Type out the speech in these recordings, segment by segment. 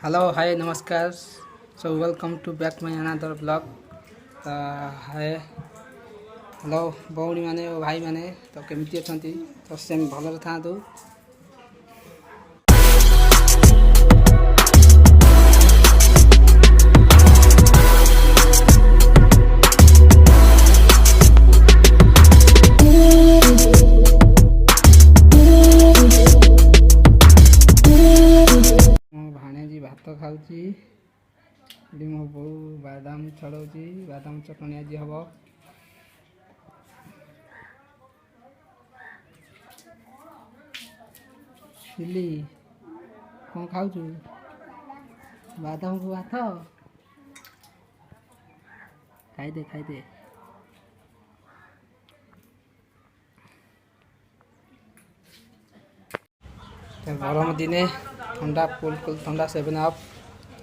Hello hi नमस्कार so welcome to back my another blog तो hi hello भौणी माने और भाई माने तो केमती अछंती तो सेम भलरे थांतु भात खाऊची मो बो बादाम छड़ाऊँ बादाम चटनी आज हम चिली कौन खाऊ बादाम को भात खाई दे गरम दिने ठंडा कुल ठंडा 7 अप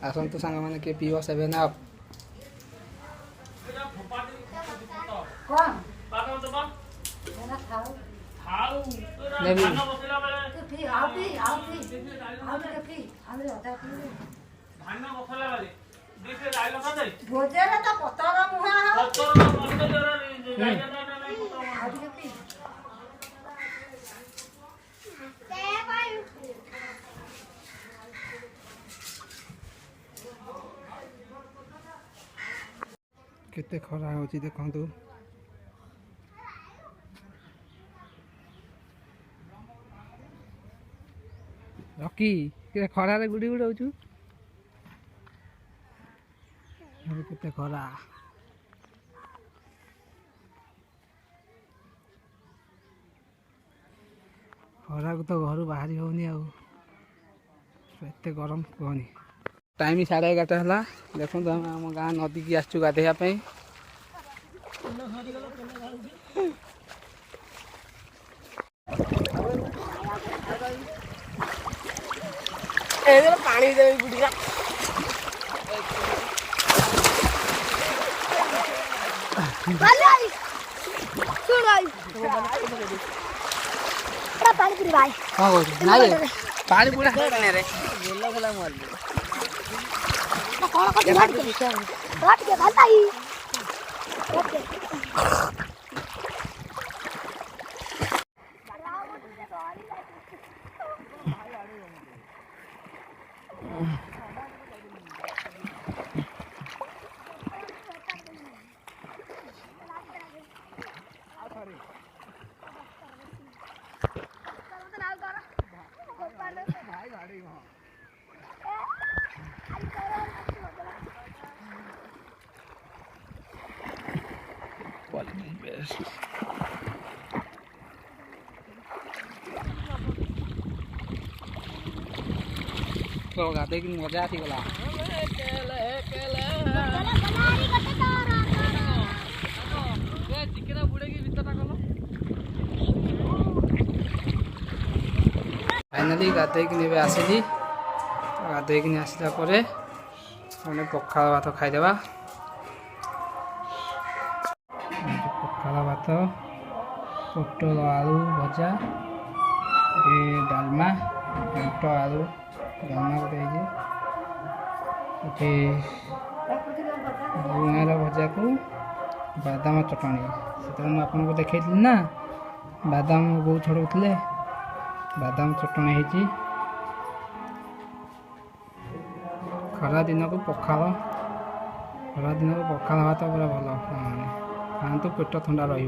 आसतु सांग मैंने किए पीव 7 अप केते खरा होची देखंतु रॉकी के खरा रे गुडी गुडी होचु अरे केते खरा खरा को तो घर बाहरी होनी आ एते गरम कहनी टाइम 11:30 हला देखो हम गाँ नदी की आसचु गाधेया पाई पानी दे गुडिया पानी पूरी भाई हां नहीं पानी पूरा रे गोला गोला मार काट के भाता ही तो गाते की मजा आती गला चिकेना बुड़ेगी भीतर कलो फाइनली गाते की नेबे आसिली तो गाते की आसिला परे हमने पखाल भात खाइदेबा पखाल भात पोटल आलू भजा डालमा घंट आलू डालमा गोटे गुआर भजा को बादाम चटनी से आपको देखी ना बादाम बो छड़ाऊे बादाम चटनी होती खरा दिन को पखाल भात पूरा भल खातु पेट ठंडा रही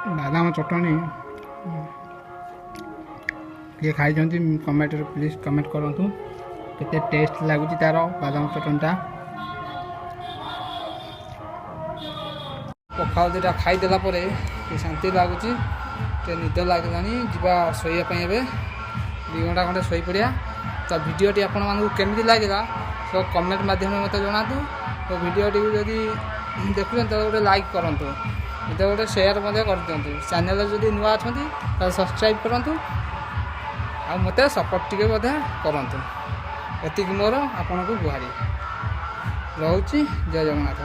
बादाम चटनी किए खाई कमेंट प्लीज कमेंट करूँ केते टेस्ट लगुच तार बादाम चटनीटा पखाल दुटा खाईदेला शांति लगुच निद लगे जा शोवाई 2 ଘଣ୍ଟା ଖଣ୍ଡେ ଶୋଇପଡ଼ିବା। ତ ଭିଡ଼ିଓଟି ଆପଣମାନଙ୍କୁ କେମିତି ଲାଗିଲା ତ କମେଣ୍ଟ ମାଧ୍ୟମରେ ମୋତେ ଜଣାନ୍ତୁ। ତ ଭିଡ଼ିଓଟିକୁ ଯଦି ଦେଖୁଛନ୍ତି ତାହେଲେ ଗୋଟେ ଲାଇକ୍ କରନ୍ତୁ, ମୋତେ ଗୋଟେ ସେୟାର ମଧ୍ୟ କରିଦିଅନ୍ତୁ। ଚ୍ୟାନେଲରେ ଯଦି ନୂଆ ଅଛନ୍ତି ତାହେଲେ ସବସ୍କ୍ରାଇବ୍ କରନ୍ତୁ ଆଉ ମୋତେ ସପୋର୍ଟ ଟିକେ ମଧ୍ୟ କରନ୍ତୁ। ଏତିକି ମୋର ଆପଣଙ୍କୁ ଗୁହାରି ରହୁଛି। ଜୟ ଜଗନ୍ନାଥ।